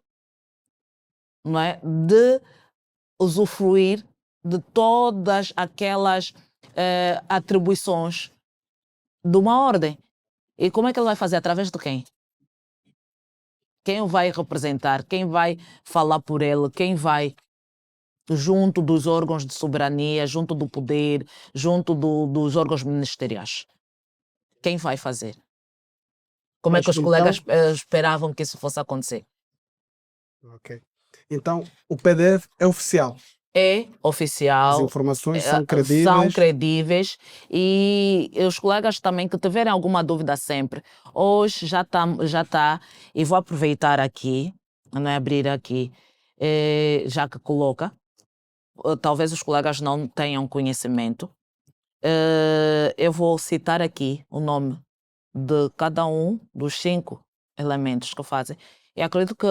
não é, de usufruir de todas aquelas atribuições de uma ordem. E como é que ele vai fazer? Através de quem? Quem o vai representar? Quem vai falar por ele? Quem vai junto dos órgãos de soberania, junto do poder, junto dos órgãos ministeriais? Quem vai fazer? Como é que os colegas esperavam que isso fosse acontecer? Ok. Então, o PDF é oficial. é As oficial, informações são são credíveis. credíveis e os colegas também que tiverem alguma dúvida sempre, hoje já tá, e vou aproveitar aqui, né, abrir aqui, já que coloca, talvez os colegas não tenham conhecimento, eu vou citar aqui o nome de cada um dos 5 elementos que fazem. E acredito que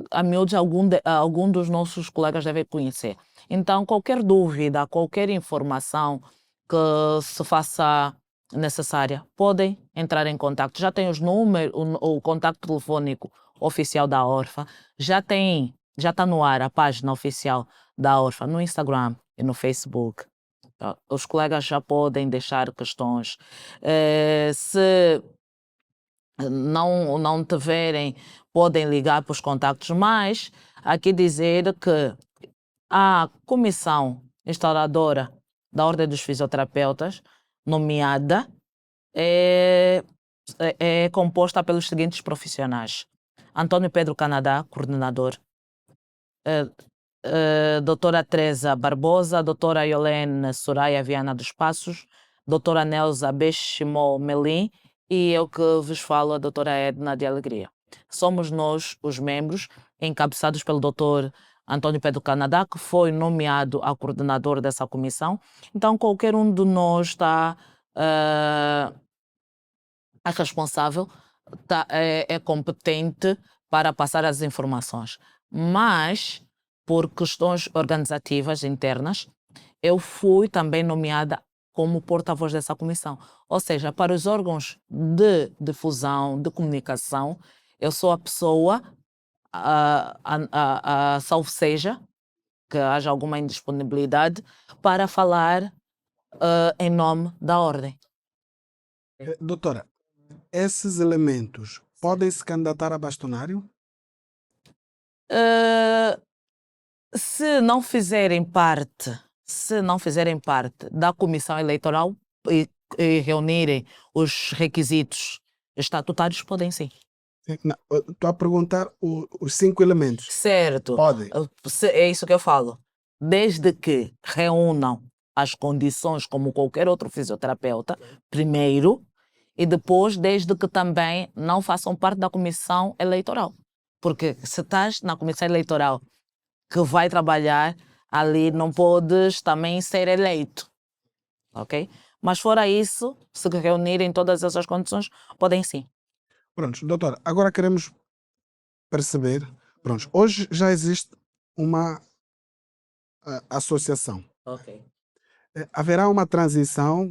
a miúdos algum dos nossos colegas deve conhecer. Então, qualquer dúvida, qualquer informação que se faça necessária, podem entrar em contato. Já tem os números, o contacto telefônico oficial da Orfa, já está no ar a página oficial da Orfa no Instagram e no Facebook. Tá? Os colegas já podem deixar questões. Se não tiverem, podem ligar para os contactos, mas aqui dizer que a comissão instauradora da Ordem dos Fisioterapeutas, nomeada, é, é composta pelos seguintes profissionais: Antônio Pedro Canadá, coordenador, eh, doutora Teresa Barbosa, doutora Yolene Soraya Viana dos Passos, doutora Neuza Bechimol Melim e eu que vos falo, a doutora Edna de Alegria. Somos nós, os membros, encabeçados pelo doutor Antônio Pedro Canadá, que foi nomeado a coordenador dessa comissão. Então, qualquer um de nós está é responsável, é competente para passar as informações. Mas, por questões organizativas internas, eu fui também nomeada como porta-voz dessa comissão. Ou seja, para os órgãos de difusão, de comunicação, eu sou a pessoa, salvo seja, que haja alguma indisponibilidade, para falar em nome da ordem. Doutora, esses elementos podem se candidatar a bastonário? Uh, se não fizerem parte da comissão eleitoral e reunirem os requisitos estatutários, podem sim. Estou a perguntar os 5 elementos. Certo. Podem. É isso que eu falo. Desde que reúnam as condições como qualquer outro fisioterapeuta, primeiro, e depois, desde que também não façam parte da comissão eleitoral. Porque se estás na comissão eleitoral que vai trabalhar ali, não podes também ser eleito, ok? Mas fora isso, se reunirem todas essas condições, podem sim. Pronto, doutora, agora queremos perceber. Pronto, hoje já existe uma associação. Ok. Haverá uma transição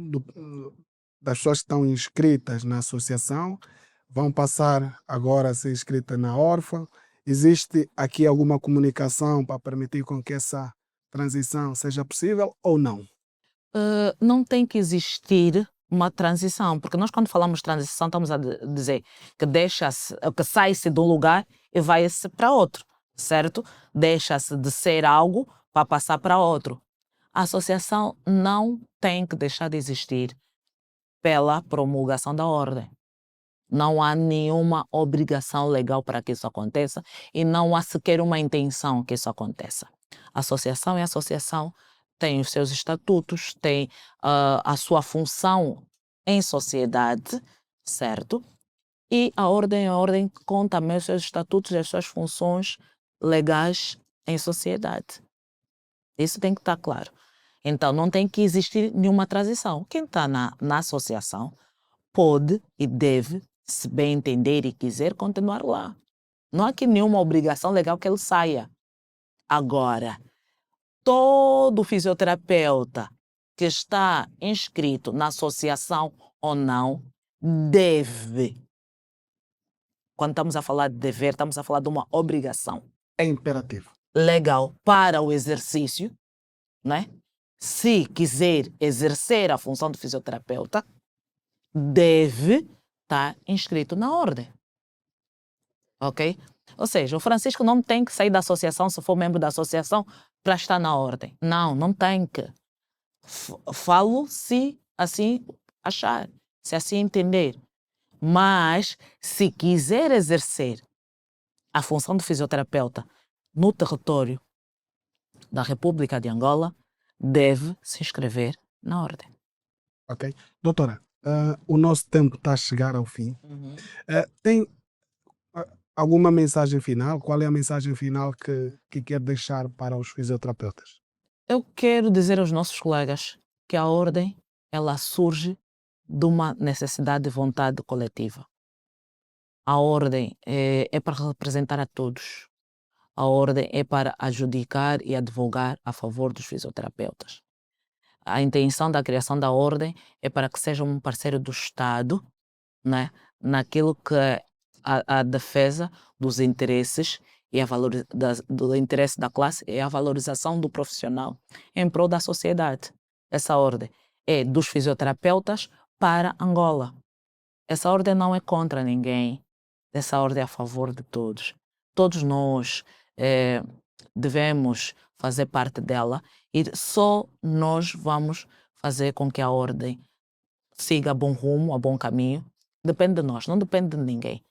das pessoas que estão inscritas na associação, vão passar agora a ser inscritas na órfã. Existe aqui alguma comunicação para permitir com que essa transição seja possível ou não? Não tem que existir uma transição, porque nós quando falamos de transição estamos a dizer que que sai-se de um lugar e vai-se para outro, certo? Deixa-se de ser algo para passar para outro. A associação não tem que deixar de existir pela promulgação da ordem. Não há nenhuma obrigação legal para que isso aconteça e não há sequer uma intenção que isso aconteça. A associação é associação, tem os seus estatutos, tem a sua função em sociedade, certo? E a ordem com também os seus estatutos e as suas funções legais em sociedade. Isso tem que estar claro. Então, não tem que existir nenhuma transição. Quem está na associação pode e deve, se bem entender e quiser, continuar lá. Não há aqui nenhuma obrigação legal que ele saia. Agora, todo fisioterapeuta que está inscrito na associação ou não deve. Quando estamos a falar de dever, estamos a falar de uma obrigação É imperativo. legal para o exercício, né? Se quiser exercer a função de fisioterapeuta, deve estar inscrito na ordem. Ok? Ou seja, o Francisco não tem que sair da associação se for membro da associação para estar na ordem. Não, não tem que. Falo se assim achar, se assim entender. Mas, se quiser exercer a função de fisioterapeuta no território da República de Angola deve se inscrever na ordem. Ok. Doutora, o nosso tempo está a chegar ao fim. Tem alguma mensagem final? Qual é a mensagem final que quer deixar para os fisioterapeutas? Eu quero dizer aos nossos colegas que a ordem ela surge de uma necessidade de vontade coletiva. A ordem é para representar a todos. A ordem é para adjudicar e advogar a favor dos fisioterapeutas. A intenção da criação da ordem é para que seja um parceiro do Estado, né, naquilo que é a defesa dos interesses e do interesse da classe e a valorização do profissional em prol da sociedade. Essa ordem é dos fisioterapeutas para Angola. Essa ordem não é contra ninguém. Essa ordem é a favor de todos. Todos nós devemos fazer parte dela e só nós vamos fazer com que a ordem siga a bom rumo, a bom caminho. Depende de nós, não depende de ninguém.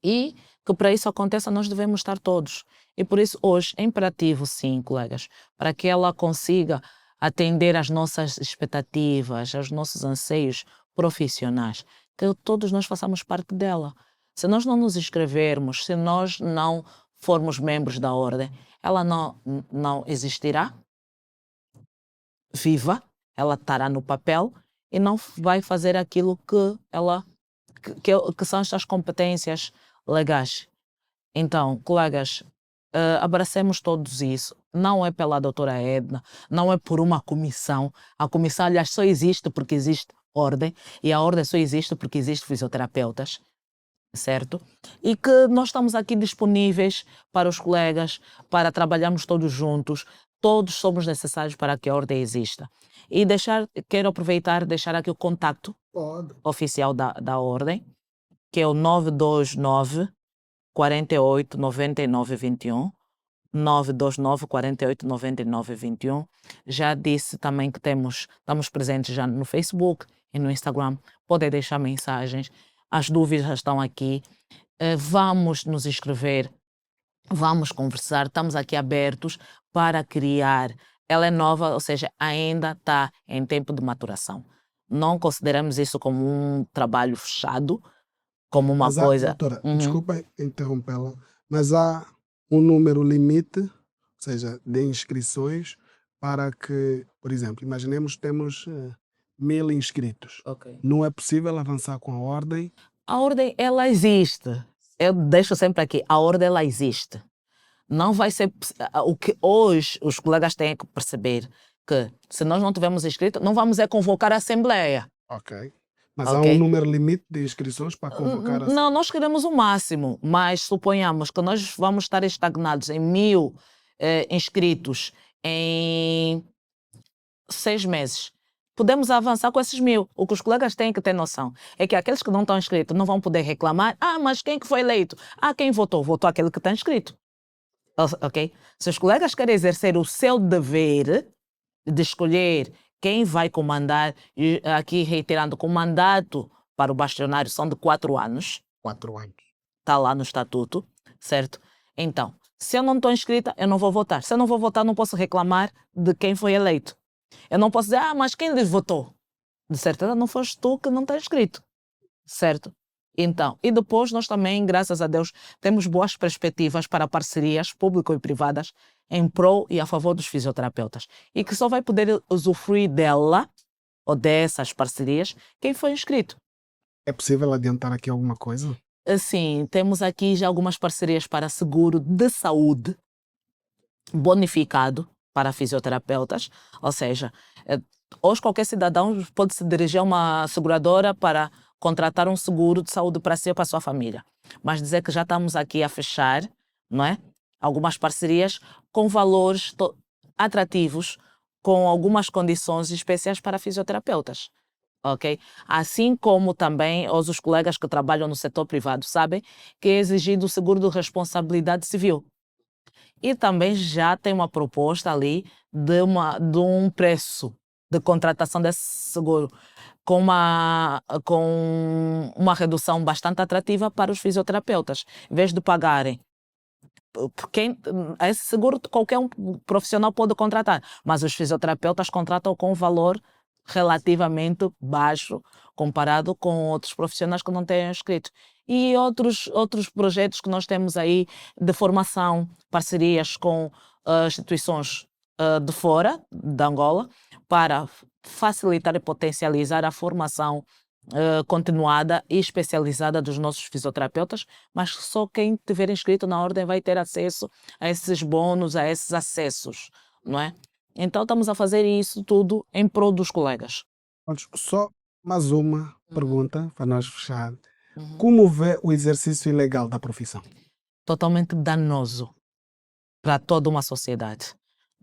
E que para isso aconteça nós devemos estar todos. E por isso hoje é imperativo, sim, colegas, para que ela consiga atender às nossas expectativas, aos nossos anseios profissionais, que todos nós façamos parte dela. Se nós não nos inscrevermos, se nós não formos membros da ordem, ela não existirá viva, ela estará no papel e não vai fazer aquilo que são as suas competências legais. Então, colegas, abracemos todos isso. Não é pela doutora Edna, não é por uma comissão. A comissão, aliás, só existe porque existe ordem e a ordem só existe porque existem fisioterapeutas, certo? E que nós estamos aqui disponíveis para os colegas, para trabalharmos todos juntos. Todos somos necessários para que a ordem exista. E quero aproveitar e deixar aqui o contacto oficial da ordem, que é o 929 48 99 21. 929 48 99 21. Já disse também que estamos presentes já no Facebook e no Instagram. Podem deixar mensagens. As dúvidas estão aqui. Vamos nos inscrever. Vamos conversar. Estamos aqui abertos para criar. Ela é nova, ou seja, ainda está em tempo de maturação. Não consideramos isso como um trabalho fechado, como uma coisa... Doutora, desculpa interrompê-la, mas há um número limite, ou seja, de inscrições para que, por exemplo, imaginemos que temos 1000 inscritos. Ok. Não é possível avançar com a ordem? A ordem, ela existe. Eu deixo sempre aqui, a ordem, ela existe. Não vai ser... O que hoje os colegas têm que perceber que, se nós não tivermos inscrito, não vamos convocar a assembleia. Ok. Mas há um número limite de inscrições para convocar a... Não, nós queremos o máximo, mas suponhamos que nós vamos estar estagnados em 1000 inscritos em 6 meses. Podemos avançar com esses 1000. O que os colegas têm que ter noção é que aqueles que não estão inscritos não vão poder reclamar. Mas quem que foi eleito? Quem votou? Votou aquele que está inscrito. Ok? Se os colegas querem exercer o seu dever de escolher quem vai comandar, e aqui reiterando, que o mandato para o bastionário são de 4 anos. 4 anos. Está lá no estatuto, certo? Então, se eu não estou inscrita, eu não vou votar. Se eu não vou votar, não posso reclamar de quem foi eleito. Eu não posso dizer, mas quem lhe votou? De certeza não foste tu que não está inscrito, certo? Então, e depois nós também, graças a Deus, temos boas perspectivas para parcerias público e privadas em prol e a favor dos fisioterapeutas. E que só vai poder usufruir dela ou dessas parcerias quem foi inscrito. É possível adiantar aqui alguma coisa? Sim, temos aqui já algumas parcerias para seguro de saúde bonificado para fisioterapeutas. Ou seja, hoje qualquer cidadão pode se dirigir a uma seguradora para contratar um seguro de saúde para si ou para a sua família. Mas dizer que já estamos aqui a fechar, não é? Algumas parcerias com valores atrativos, com algumas condições especiais para fisioterapeutas. Ok? Assim como também os colegas que trabalham no setor privado sabem que é exigido o seguro de responsabilidade civil. E também já tem uma proposta ali de um preço de contratação desse seguro com uma redução bastante atrativa para os fisioterapeutas. Em vez de pagarem esse seguro qualquer um profissional pode contratar, mas os fisioterapeutas contratam com um valor relativamente baixo comparado com outros profissionais que não têm inscrito. E outros projetos que nós temos aí de formação, parcerias com instituições de fora, de Angola, para facilitar e potencializar a formação continuada e especializada dos nossos fisioterapeutas, mas só quem tiver inscrito na ordem vai ter acesso a esses bônus, a esses acessos, não é? Então estamos a fazer isso tudo em prol dos colegas. Só mais uma pergunta para nós fechar. Uhum. Como vê o exercício ilegal da profissão? Totalmente danoso para toda uma sociedade.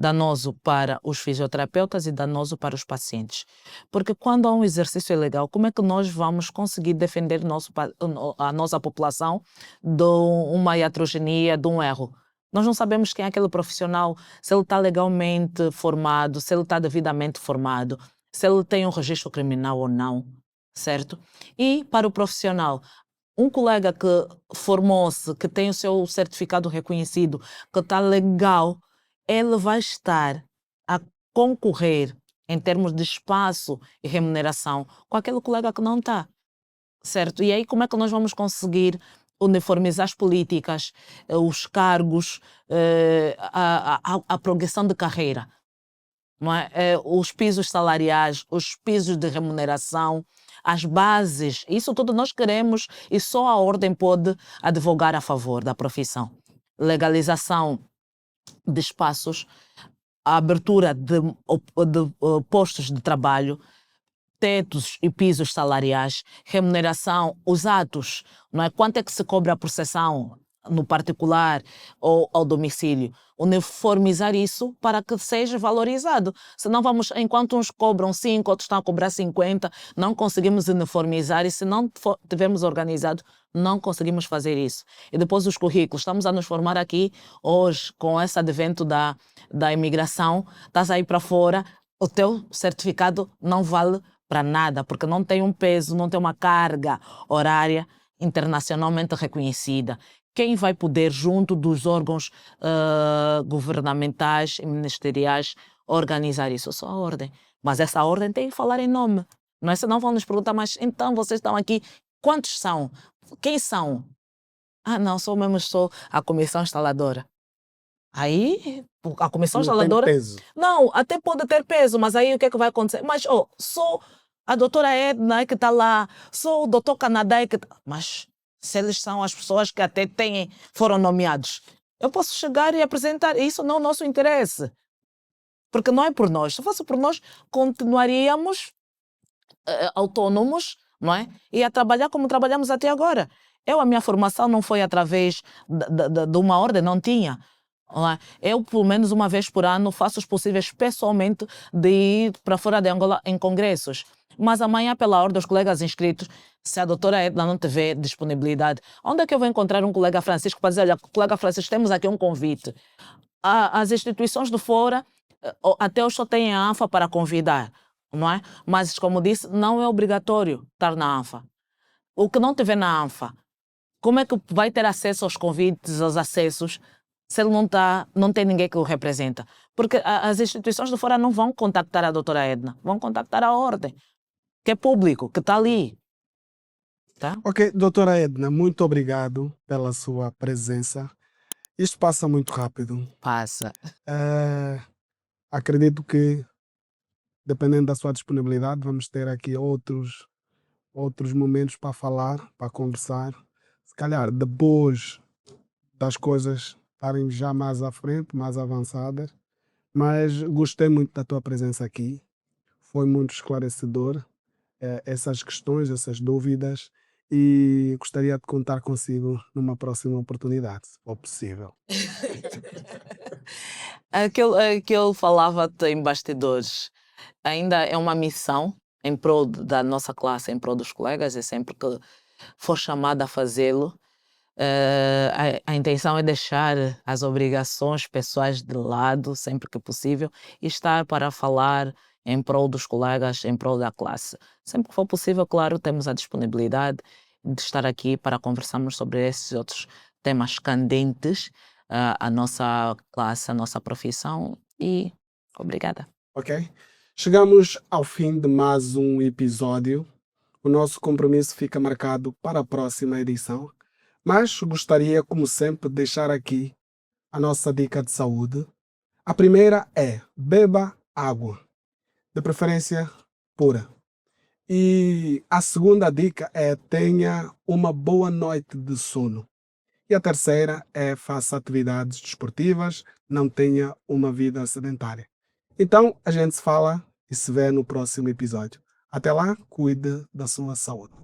Danoso para os fisioterapeutas e danoso para os pacientes. Porque quando há um exercício ilegal, como é que nós vamos conseguir defender a nossa população de uma iatrogenia, de um erro? Nós não sabemos quem é aquele profissional, se ele está legalmente formado, se ele está devidamente formado, se ele tem um registro criminal ou não, certo? E para o profissional, um colega que formou-se, que tem o seu certificado reconhecido, que está legal, ele vai estar a concorrer em termos de espaço e remuneração com aquele colega que não está, certo? E aí como é que nós vamos conseguir uniformizar as políticas, os cargos, a progressão de carreira, não é? Os pisos salariais, os pisos de remuneração, as bases, isso tudo nós queremos e só a ordem pode advogar a favor da profissão. Legalização de espaços, a abertura de postos de trabalho, tetos e pisos salariais, remuneração, os atos, não é? Quanto é que se cobra por sessão no particular ou ao domicílio? Uniformizar isso para que seja valorizado. Senão vamos, enquanto uns cobram 5, outros estão a cobrar 50, não conseguimos uniformizar e se não tivermos organizado, não conseguimos fazer isso. E depois os currículos, estamos a nos formar aqui hoje com esse advento da imigração, estás aí para fora, o teu certificado não vale para nada, porque não tem um peso, não tem uma carga horária internacionalmente reconhecida. Quem vai poder, junto dos órgãos governamentais e ministeriais, organizar isso? Só a ordem. Mas essa ordem tem que falar em nome. Não é? Senão vão nos perguntar, mas então vocês estão aqui, quantos são? Quem são? Ah, não, sou a comissão instaladora. Aí, a comissão Não tem instaladora... peso. Não, até pode ter peso, mas aí o que é que vai acontecer? Mas, sou a doutora Edna que está lá, sou o doutor Canadá que tá... Mas se eles são as pessoas que até foram nomeados, eu posso chegar e apresentar. Isso não é o nosso interesse. Porque não é por nós. Se fosse por nós, continuaríamos autônomos, não é? E a trabalhar como trabalhamos até agora. A minha formação não foi através de uma ordem, não tinha. Não é? Eu, pelo menos uma vez por ano, faço os possíveis pessoalmente de ir para fora de Angola em congressos. Mas amanhã, pela ordem dos colegas inscritos, se a doutora Edna não tiver disponibilidade, onde é que eu vou encontrar um colega Francisco para dizer, olha, colega Francisco, temos aqui um convite. As instituições de fora, até hoje só têm a ANFA para convidar, não é? Mas, como disse, não é obrigatório estar na ANFA. O que não tiver na ANFA, como é que vai ter acesso aos convites, aos acessos, se ele não tem ninguém que o representa? Porque as instituições de fora não vão contactar a doutora Edna, vão contactar a ordem, que é público, que está ali. Tá? Ok, doutora Edna, muito obrigado pela sua presença. Isto passa muito rápido. Passa. Acredito que, dependendo da sua disponibilidade, vamos ter aqui outros momentos para falar, para conversar. Se calhar depois das coisas estarem já mais à frente, mais avançadas. Mas gostei muito da tua presença aqui. Foi muito esclarecedor essas questões, essas dúvidas. E gostaria de contar consigo numa próxima oportunidade, se for possível. Aquilo falava-te em bastidores. Ainda é uma missão em prol da nossa classe, em prol dos colegas, e sempre que for chamada a fazê-lo, a intenção é deixar as obrigações pessoais de lado, sempre que possível, e estar para falar em prol dos colegas, em prol da classe. Sempre que for possível, claro, temos a disponibilidade de estar aqui para conversarmos sobre esses outros temas candentes, a nossa classe, a nossa profissão e obrigada. Ok? Chegamos ao fim de mais um episódio. O nosso compromisso fica marcado para a próxima edição, mas gostaria, como sempre, de deixar aqui a nossa dica de saúde. A primeira é: beba água, de preferência pura. E a segunda dica é: tenha uma boa noite de sono. E a terceira é: faça atividades desportivas, não tenha uma vida sedentária. Então, a gente se fala e se vê no próximo episódio. Até lá, cuide da sua saúde.